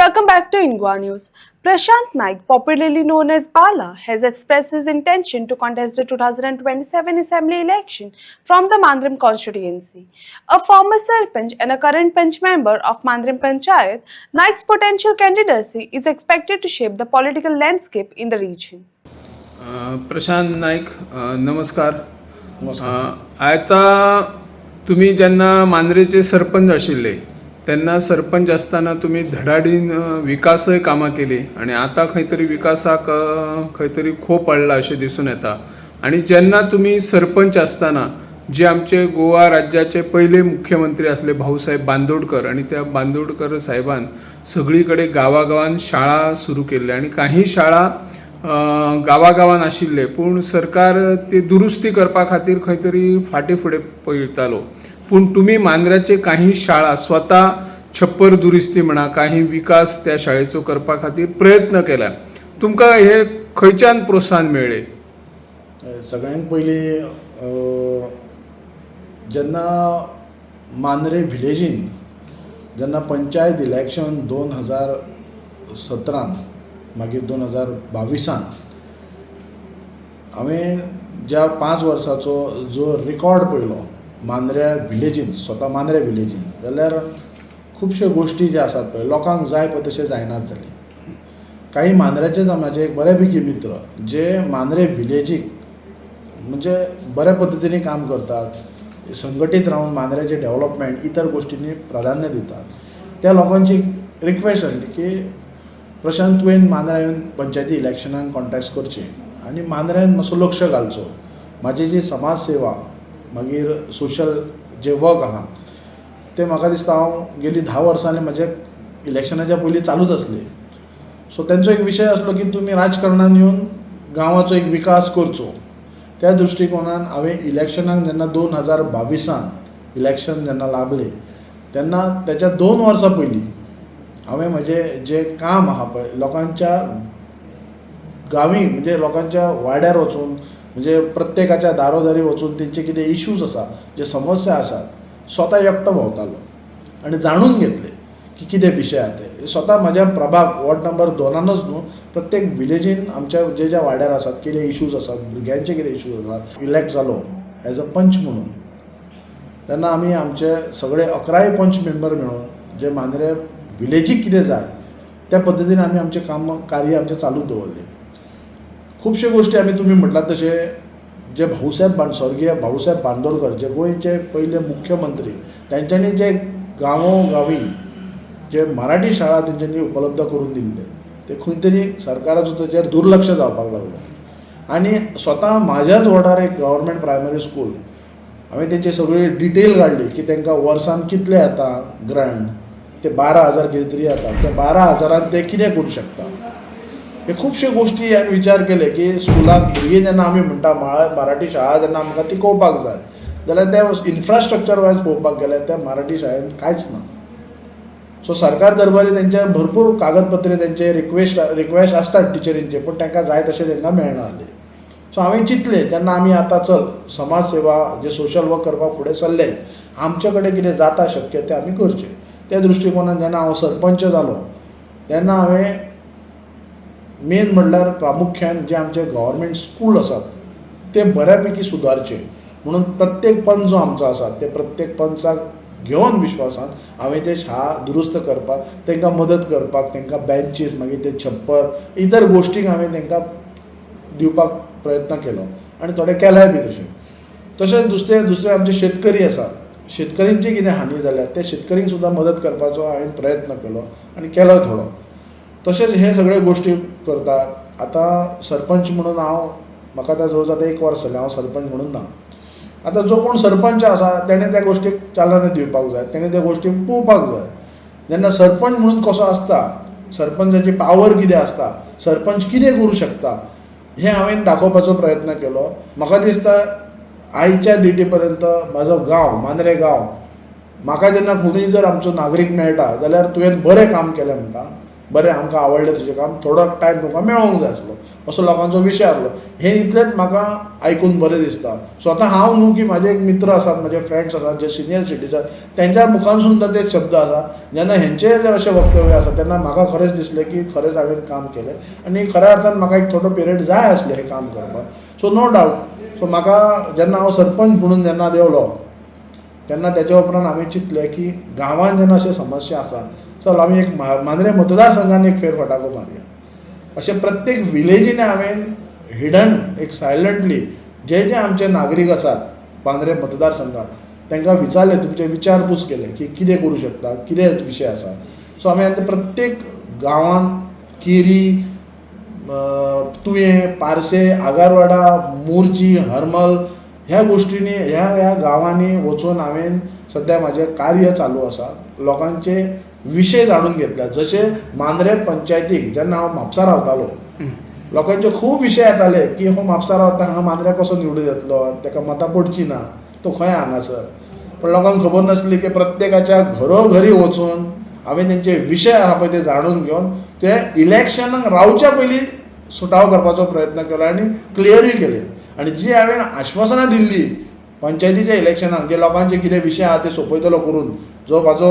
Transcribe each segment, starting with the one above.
Welcome back to Ingwa News. Prashant Naik, popularly known as Bala, has expressed his intention to contest the 2027 Assembly election from the Mandrim constituency. A former Sarpanch and a current Panch member of Mandrim Panchayat, Naik's potential candidacy is expected to shape the political landscape in the region. Prashant Naik नमस्कार. आता तुम्ही ज्यांना मांद्रेचे सरपंच आशिल्ले त्यांना सरपंच असताना तुम्ही धडाडीन विकासय कामां केली आणि आता खंय तरी विकासाक खंय तरी खो पडला अशें दिसून येता. आणि जेन्ना तुम्ही सरपंच असताना जे आमचे गोवा राज्याचे पहिले मुख्यमंत्री असले भाऊसाहेब बांदोडकर आणि त्या बांदोडकर साहेबान सगळीकडे गावागावान शाळा सुरू केल्ले आणि काही शाळा गावागावान आशिल्ले पूण सरकार ते दुरुस्ती करपा खातीर खंय तरी फाटी फुडें पळयतालो. पूण तुमी मांद्राचे काही शाळा स्वता छप्पर दुरुस्ती म्हणा काही विकास त्या शाळेचो करपा खातीर प्रयत्न केला. तुमकां हे खंयच्यान प्रोत्साहन मेळ्ळें? सगळ्यांत पयलीं जेन्ना मांद्रे विलेजीन जेन्ना पंचायत इलेक्शन 2017 मागीर 2022 हांवें ज्या 5 वर्साचो जो रिकॉर्ड पळयलो मांद्र्या विलेजीन स्वता मांद्रे विलेजीन जाल्यार खुबश्यो गोश्टी ज्यो आसात पळय लोकांक जाय पळय तशें जायनात जाले. काही मांद्र्याचेच म्हाजे एक बऱ्यापैकी मित्र जे मांद्रे विलेजीक म्हणजे बऱ्या पद्दतीने काम करतात, संघटीत रावन मांद्र्याचे डेव्हलपमेंट इतर गोश्टींनी प्राधान्य दितात. त्या लोकांची रिक्वेस्ट आसली की प्रशांत तुवें मांद्रा येवन पंचायती इलेक्शनाक कॉन्टेस्ट करचें आनी मांद्र्यान मातसो लक्ष घालचो. म्हाजी जी समाज सेवा मागीर सोशल जे वर्क आहा ते म्हाका दिसता हांव गेली 10 वर्सांनी म्हाजे इलेक्शनाच्या पयलीं चालूच आसले. सो तेंचो एक विशय आसलो की तुमी राजकारणान येवन गांवाचो एक विकास करचो. त्या दृश्टिकोनान हांवें इलेक्शनाक जेन्ना 2022 इलेक्शन जेन्ना लागलें तेन्ना त्याच्या 2 वर्सां पयलीं हांवें म्हजें जें काम आहा पळय लोकांच्या गांवी म्हणजे लोकांच्या वाड्यार वचून म्हणजे प्रत्येकाच्या दारोदारी वचून तेंचे कितें इश्यूज आसा जे समस्या आसात स्वता एकटो भोंवतालो आनी जाणून घेतले की कितें विशय आहा ते. स्वता म्हाज्या प्रभाग वॉर्ड नंबर 2नच न्हू प्रत्येक विलेजीन आमच्या ज्या वाड्यार आसात कितें इश्यूज आसात भुरग्यांचे कितें इश्यूज आसात. इलेक्ट जालो एज अ पंच म्हणून तेन्ना आमी आमचे सगळे 11 पंच मेंबर मेळून जे मांद्रे विलेजीक कितें जाय त्या पद्दतीन आमी आमचें काम कार्य आमचें चालू दवरलें. खुबश्यो गोश्टी आमी तुमी म्हटलात तशे जे स्वर्गीय भाऊसाहेब बांदोडकर जे गोंयचे पयले मुख्यमंत्री तेंच्यांनी जे गांवोगावी जे मराठी शाळा तेंच्यांनी उपलब्ध करून दिल्ले ते खंय तरी सरकाराचो तेचेर दुर्लक्ष जावपाक लागलो. आनी स्वता म्हाज्याच वॉर्डार एक गव्हर्मेंट प्रायमरी स्कूल हांवें तेंची सगळी डिटेल काडली की तांकां वर्सान कितले येता ग्रांट ते 12,000 कितें तरी येता. त्या 12,000 ते कितें करूं शकता हे खुबश्यो गोश्टी हांवें विचार केले की स्कुलाक भुरगीं जेन्ना आमी म्हणटा मराठी शाळा जेन्ना आमकां टिकोवपाक जाय जाल्यार त्या इन्फ्रास्ट्रक्चर वायज पळोवपाक गेल्यार त्या मराठी शाळेंत कांयच ना. सो सरकार दरबारी तेंचे भरपूर कागदपत्रे तेंचे रिक्वेस्ट आसतात टिचरींचे पूण तांकां जाय तशें तांकां मेळना जालें. सो हांवें चिंतलें तेन्ना आमी आतां चल समाज सेवा जे सोशल वर्क करपाक फुडें सरले आमचे कडेन कितें जाता शक्य तें आमी करचें. त्या दृश्टिकोनान जेन्ना हांव सरपंच जालो तेन्ना हांवें मेन म्हणल्यार प्रामुख्यान जे आमचे गव्हर्मेंट स्कूल आसात ते बऱ्यापैकी सुदारचे म्हणून प्रत्येक पंच जो आमचो आसा ते प्रत्येक पंचाक घेवन विश्वासान हांवें ते शाळा दुरुस्त करपाक तांकां मदत करपाक तांकां बेंचीस मागीर ते छप्पर इतर गोश्टीक हांवें तांकां दिवपाक प्रयत्न केलो आनी थोडे केल्याय बी तशेंच दुसरे आमचे शेतकरी आसात शेतकऱ्यांची कितें हानी जाल्या ते शेतकऱ्यांक सुद्दां मदत करपाचो हांवें प्रयत्न केलो आनी केलो थोडो. तशेंच हे सगळे गोश्टी करता. आतां सरपंच म्हणून म्हाका आतां जवळ जवळ 1 वर्स जालें हांव सरपंच म्हणून ना. आतां जो कोण सरपंच आसा तेणें त्या गोश्टीक चालना दिवपाक जाय तेणें त्या गोश्टी पळोवपाक जाय. जेन्ना सरपंच म्हणून कसो आसता सरपंचाची पावर कितें आसता सरपंच कितें करूं शकता हें हांवें दाखोवपाचो प्रयत्न केलो. म्हाका दिसता आयच्या डेटी पर्यंत म्हाजो गांव मांद्रे गांव म्हाका जेन्ना कोणूय जर आमचो नागरीक मेळटा जाल्यार तुवें बरें काम केलें म्हणटा बरें आमकां आवडलें तुजें काम, थोडो टायम तुमकां मेळोंक जाय आसलो, असो लोकांचो विशय आसलो. हें इतलेंच म्हाका आयकून बरें दिसता. स्वता हांव न्हू की म्हाजे एक मित्र आसात, म्हजे फ्रेंड्स आसात जे सिनियर सिटीजन, तेंच्या मुखान सुद्दां ते शब्द आसा. जेन्ना हेंचे जर अशें वक्तव्य आसा तेन्ना म्हाका खरेंच दिसलें की खरेंच हांवें काम केलें आनी खऱ्या अर्थान म्हाका एक थोडो पिरियड जाय आसलो हें काम करपाक. So no doubt. सो म्हाका जेन्ना हांव सरपंच म्हणून जेन्ना देवलो तेन्ना तेच्या उपरांत हांवें चिंतलें की गांवांत जेन्ना अशे समस्या आसा, चल आमी एक मांद्रे मतदारसंघान एक फेरफटाको मारया. अशें प्रत्येक विलेजींनी हांवें हिडन एक सायलंटली जे आमचे नागरीक आसात मांद्रे मतदारसंघात तांकां विचारलें, तुमचे विचारपूस केले की कितें करूं शकता, कितें विशय आसा. सो हांवें आतां प्रत्येक गांवांत केरी, तुयें, पार्से, आगारवाडा, मोर्जी, हरमल ह्या गोश्टींनी ह्या गांवांनी वचून हांवें सद्या म्हाजें कार्य चालू आसा. लोकांचे विशय जाणून घेतल्यात. जशे मांद्रे पंचायतीक जेन्ना हांव म्हापसा रावतालो लोकांचे खूब विशय येताले की हो म्हापसा रावता, हांगा मांद्रे कसो निवडून येतलो, ताका मतां पडची ना, तो खंय हांगासर. पण लोकांक खबर नासली की प्रत्येकाच्या घरोघरी वचून हांवें तेंचे विशय आसा पळय ते जाणून घेवन ते इलेक्शनाक रावच्या पयलीं सुटाव करपाचो प्रयत्न केलो आनी क्लियरूय केले. आनी जी हांवें आश्वासनां दिल्ली पंचायतीच्या इलेक्शनाक, जे लोकांचे कितें विशय आसा ते सोंपयतलो करून, जो म्हाजो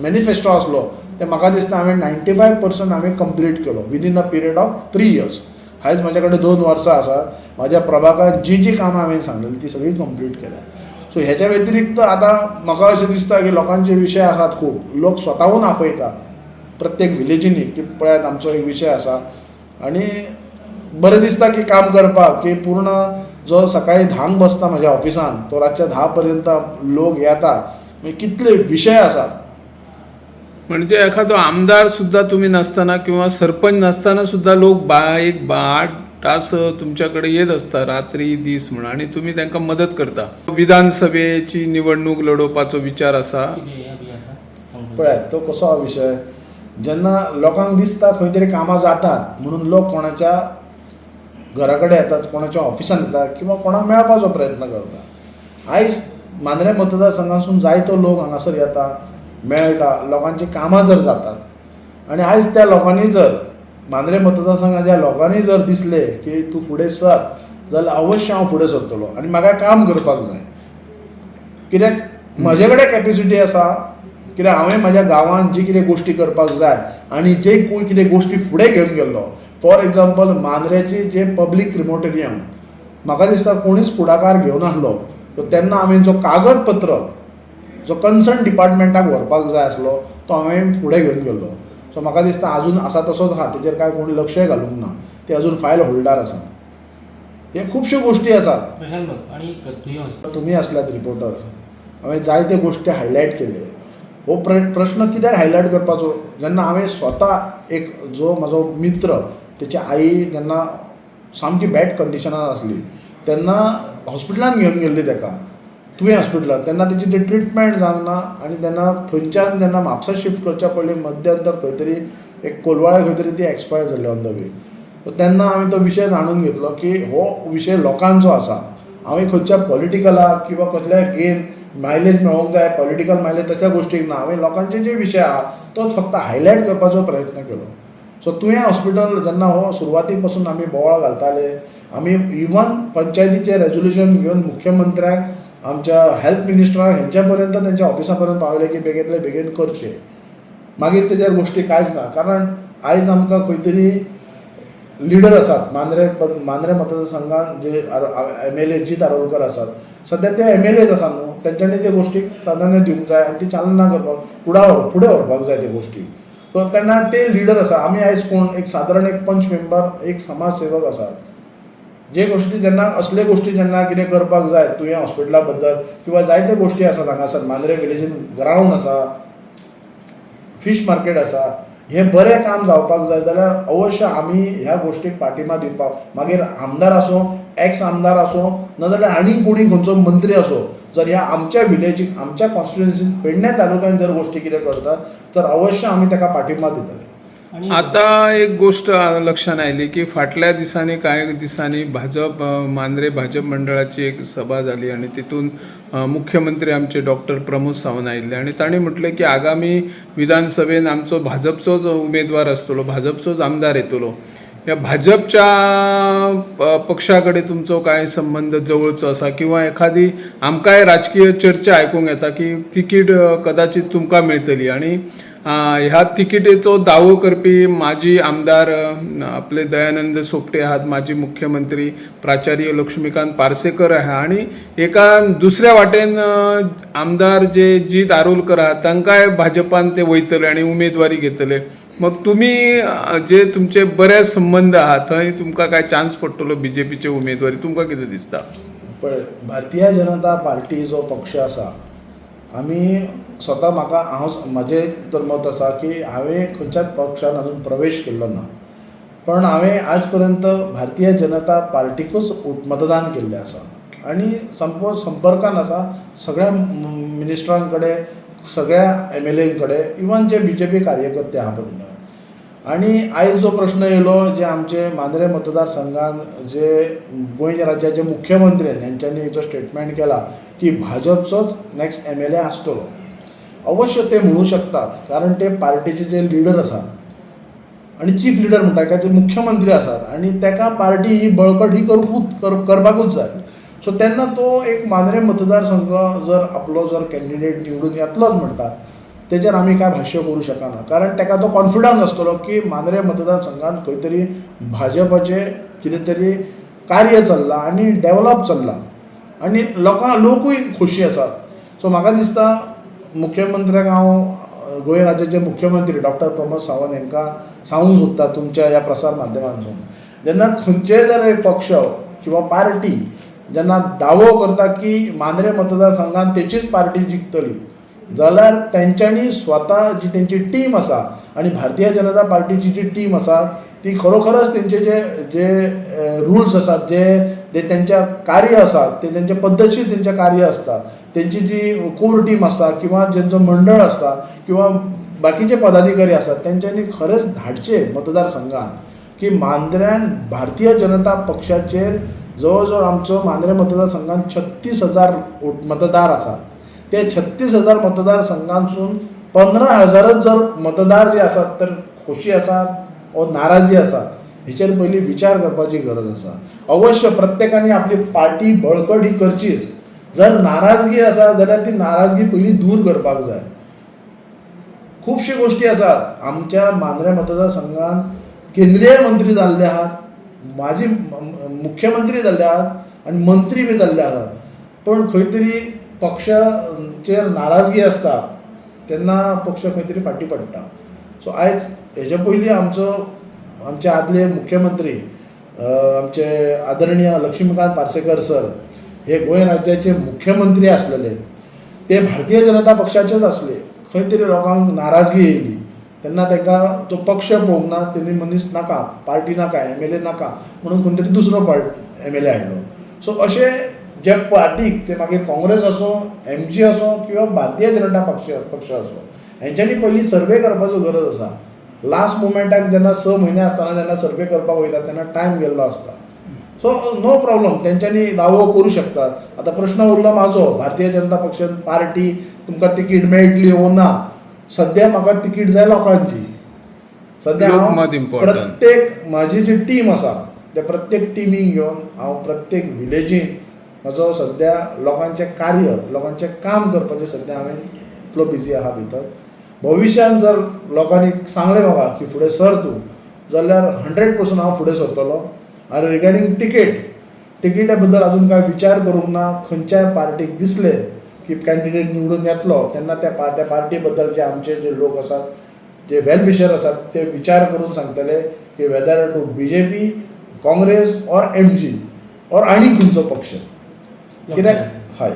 मॅनिफेस्टो आसलो, ते म्हाका दिसता हांवें 95% हांवें कंप्लीट केलो within a period of 3 years. आयज म्हाजे कडेन 2 वर्सां आसा. म्हाज्या प्रभागांत जी कामां हांवें सांगलेली ती सगळीं कंप्लीट केल्या. सो हेच्या व्यतिरिक्त आतां म्हाका अशें दिसता की लोकांचे विशय आसात खूब, लोक स्वताहून आपयता प्रत्येक विलेजींनी की पळयात आमचो एक विशय आसा. आनी बरें दिसता की काम करपाक, की पूर्ण जो सकाळीं 10 बसता म्हाज्या ऑफिसान तो रातच्या 10 पर्यंत लोक येतात. मागीर कितले विशय आसात. म्हणजे एखादो आमदार सुद्धा तुम्ही नसताना किंवा सरपंच नसताना सुद्धा लोक 8 तास तुमच्याकडे येत असता रात्री दीस म्हणून, आणि तुम्ही त्यांना मदत करता. विधानसभेची निवडणूक लडोवपाचो विचार असा. पळयात तो कसो हा विशय, जेन्ना लोकांक दिसता खंय तरी कामां जातात म्हणून लोक कोणाच्या घरा कडेन येतात, कोणाच्या ऑफिसान येतात किंवा कोणाक मेळपाचो प्रयत्न करता. आयज मांद्रे मतदारसंघासून जायतो लोक हांगासर येता, मेळटा, लोकांची कामां जर जातात आनी आयज त्या लोकांनी जर मांद्रे मतदारसंघाच्या लोकांनी जर दिसले की तूं फुडें सर, जाल्यार अवश्य हांव फुडें सरतलो आनी म्हाका काम करपाक जाय. कित्याक म्हजे कडेन कॅपेसिटी आसा, कित्याक हांवें म्हाज्या गांवांत जी कितें गोश्टी करपाक जाय आनी जे कितें गोश्टी फुडें घेवन गेल्लो, फॉर एग्जाम्पल मांद्रेची जे पब्लीक क्रिमोटेरियम म्हाका दिसता कोणीच फुडाकार घेवन नासलो, तेन्ना हांवें जो कागदपत्र जो कन्सर्न डिपार्टमेंटाक व्हरपाक जाय आसलो तो हांवें फुडें घेवन गेल्लो. सो म्हाका दिसता अजून आसा तसोच आहा, तेजेर कांय कोणी लक्षय घालूंक ना, ते अजून फायल होल्डार आसा. हे खुबश्यो गोश्टी आसात. तुमी आसल्यात रिपोर्टर, हांवें जायते गोश्टी हायलायट केले. हो प्रश्न कित्याक हायलायट करपाचो, जेन्ना हांवें स्वता एक जो म्हजो मित्र तेची आई जेन्ना सामकी बॅड कंडिशनान आसली तेन्ना हॉस्पिटलान घेवन गेल्ली ताका, तुवें हॉस्पिटलान, तेन्ना तेची ती ट्रिटमेंट जावना आनी तेन्ना थंयच्यान जेन्ना म्हापसा शिफ्ट करच्या पयलीं मध्यांतर खंय तरी एक कोलवाळे खंय तरी ती एक्सपायर जाली ऑन द वे. तेन्ना हांवें तो विशय जाणून घेतलो की हो विशय लोकांचो आसा. हांवें खंयच्या पॉलिटिकलाक किंवा कसल्याय गेन मायलेज मेळोंक जाय, पॉलिटिकल मायलेज तशा गोश्टीक ना. हांवें लोकांचे जे विशय आहा तोच फक्त हायलायट करपाचो प्रयत्न केलो. सो तुवें हॉस्पिटल जेन्ना हो सुरवातीक पासून आमी बोवाळ घालताले, आमी इवन पंचायतीचें रेजोल्युशन घेवन मुख्यमंत्र्याक, आमच्या हेल्थ मिनिस्टराक हेंच्या पर्यंत तेंच्या ऑफिसा पर्यंत पावले की बेगींतले बेगीन करचें. मागीर तेजेर गोश्टी कांयच ना, कारण आयज आमकां खंय तरी लिडर आसात मांद्रे मतदारसंघात जे MLA जीत आरोलकर आसात, सद्या ते MLAच आसात न्हू, तेंच्यांनी ते गोश्टीक प्राधान्य दिवंक जाय आनी ती चालना करपाक फुडें व्हरपाक जाय ते गोश्टी. सो तेन्ना ते लिडर आसा. आमी आयज कोण एक सादारण एक पंच मेंबर, एक समाजसेवक आसात, जे गोश्टी जेन्ना असले गोश्टी जेन्ना कितें करपाक जाय, तुवें हॉस्पिटला बद्दल किंवा जायते गोश्टी आसात हांगासर मांद्रे विलेजीन, ग्रावंड आसा, फीश मार्केट आसा, हें बरें काम जावपाक जाय जाल्यार अवश्य आमी ह्या गोश्टीक पाठिंबा दिवपाक, मागीर आमदार आसूं, एक्स आमदार आसूं, नाजाल्यार आनी कोणी खंयचो मंत्री आसूं, जर ह्या आमच्या विलेजीक, आमच्या कॉन्स्टिट्युएन्सीन, पेडण्या तालुक्यान जर गोश्टी कितें करतात तर अवश्य आमी ताका पाठिंबा दितले. आणि आता एक गोष्ट लक्षात आली की फाटल्या दिसांनी काही दिसांनी भाजप मांद्रे भाजप मंडळाची एक सभा झाली आणि तिथून मुख्यमंत्री आमचे डॉक्टर प्रमोद सावंत आयिल्ले आणि तांणी म्हटलें की आगामी विधानसभेन आमचो भाजपचोच उमेदवार आसतलो, भाजपचोच आमदार येतलो. या भाजपच्या पक्षा कडेन तुमचो काय संबंध जवळचो आसा किंवा एखादी आमकांय राजकीय चर्चा आयकूंक येता की तिकीट कदाचित तुमकां मेळटली आणि ह्या तिकिटेचो दावो करपी माजी आमदार आपले दयानंद सोपटे आहात, माजी मुख्यमंत्री प्राचार्य लक्ष्मीकांत पार्सेकर आहा आणि एका दुसऱ्या वाटेन आमदार जे जीत आरोलकर आहात तांकांय भाजपान ते वयतले आणि उमेदवारी घेतले. मग तुम्ही जे तुमचे बरेच संबंध आहात थंय तुमकां काय चान्स पडटलो बीजेपीचे उमेदवारी तुमकां कितें दिसता? पळय, भारतीय जनता पार्टी जो पक्ष आसा, आमी स्वता म्हाजें तर मत आसा की हांवें खंयच्याच पक्षान अजून प्रवेश केल्लो ना, पण हांवें आज पर्यंत भारतीय जनता पार्टीकूच मतदान केल्लें आसा आनी संपर्कान आसा सगळ्या मिनिस्टरां कडेन, सगळ्या MLA कडेन, इवन जे BJP कार्यकर्ते आहा पळय. आणि आयज जो प्रश्न येयलो जे आमचे मांद्रे मतदारसंघान जे गोंय राज्याचे मुख्यमंत्री यांच्यांनी जो स्टेटमेंट केला की भाजपचोच नेक्स्ट MLA आसतलो, अवश्य ते म्हणू शकतात कारण ते पार्टीचे जे लिडर आसात आणि चीफ लिडर म्हणटा जे मुख्यमंत्री आसात आणि ताका पार्टी ही बळकट ही करपाकूच जाय. सो तेन्ना तो एक मांद्रे मतदारसंघ जर आपलो जर कॅन्डिडेट निवडून येतलोच म्हणटा तेजेर आमी काय भाश्य करूं शकना, कारण ताका तो कॉन्फिडन्स आसतलो की मांद्रे मतदारसंघात खंय तरी भाजपाचें कितें तरी कार्य चल्लां आनी डेव्हलप चल्लां आनी लोकूय खोशी आसात. सो म्हाका दिसता मुख्यमंत्र्याक हांव गोंय राज्याचे मुख्यमंत्री डॉक्टर प्रमोद सावंत हांकां सांगूंक सोदता तुमच्या ह्या प्रसार माध्यमांतून, जेन्ना खंयचेय जर एक पक्ष किंवा पार्टी जेन्ना दावो करता की मांद्रे मतदारसंघात तेचीच पार्टी जिखतली, जाल्यार तेंच्यांनी स्वता जी तेंची टीम आसा आणि भारतीय जनता पार्टीची जी टीम आसा ती खरोखरच तेंचे जे रुल्स आसात, जे तेंच्या कार्य आसात ते तेंचे पद्धतशीर तेंचे कार्य आसता, तेंची जी कोर टीम आसता किंवा जेंचो मंडळ आसता किंवा बाकीचे पदाधिकारी आसात तेंच्यांनी खरेंच धाडचे मतदारसंघात की मांद्र्यान भारतीय जनता पक्षाचेर जवळ आमचो मांद्रे मतदारसंघात 36,000 मतदार आसात. ते 36,000 मतदारसंघांसून 15,000 जर मतदार जे आसात तर खोशी आसात वा नाराजी आसात हेचेर पयलीं विचार करपाची गरज आसा. अवश्य प्रत्येकानी आपली पार्टी बळकट ही करचीच. जर नाराजगी आसा जाल्यार ती नाराजगी पयलीं दूर करपाक जाय. खुबशी गोश्टी आसात आमच्या मांद्रे मतदारसंघात केंद्रीय मंत्री जाल्ले आहात, माजी मुख्यमंत्री जाल्ले आहात आणि मंत्री बी जाल्ले आहात, पण खंय तरी पक्षाचेर नाराजगी आसता तेन्ना पक्ष खंय तरी फाटीं पडटा. सो आयज हेजे पयलीं आमचे आदले मुख्यमंत्री आमचे आदरणीय लक्ष्मीकांत पार्सेकर सर हे गोंय राज्याचे मुख्यमंत्री आसलेले, ते भारतीय जनता पक्षाचेच आसले. खंय तरी लोकांक नाराजगी येयली तेन्ना तांकां तो पक्ष पळोवंक ना, तेणी मनीस नाका, पार्टी नाका, MLA नाका म्हणून खंय तरी दुसरो MLA आयलो. सो अशे जे पार्टीक ते मागीर काँग्रेस असो, MG असो किंवा भारतीय जनता पक्ष असो, हेंच्यांनी पयलीं सर्वे करपाचो गरज आसा. लास्ट मुमेंटाक जेन्ना 6 म्हयने आसतना जेन्ना सर्वे करपाक वयता तेन्ना टायम गेल्लो आसता. सो नो प्रॉब्लम, तेंच्यांनी दावो करूं शकतात. आतां प्रश्न उरलो म्हाजो, भारतीय जनता पक्ष पार्टी तुमकां तिकीट मेळटली वो ना. सद्या म्हाका तिकीट जाय लोकांची. सद्या हांव प्रत्येक म्हाजी जी टीम आसा त्या प्रत्येक टिमीक घेवन हांव प्रत्येक विलेजीन म्हजो सद्या लोकांचें कार्य, लोकांचें काम करपाचें सद्या हांवें इतलो बिजी आहा भितर. भविश्यान जर लोकांनी सांगलें म्हाका की फुडें सर तूं, जाल्यार 100% हांव फुडें सरतलो. आनी रिगार्डींग तिकीटा बद्दल अजून कांय विचार करूंक ना. खंयच्याय पार्टीक दिसलें की कॅन्डिडेट निवडून येतलो तेन्ना त्या पार्टी बद्दल जे आमचे जे लोक आसात, जे वेल विशर आसात, ते विचार करून सांगतले की whether to BJP, Congress or MG or आनी खंयचो पक्ष. कित्याक हय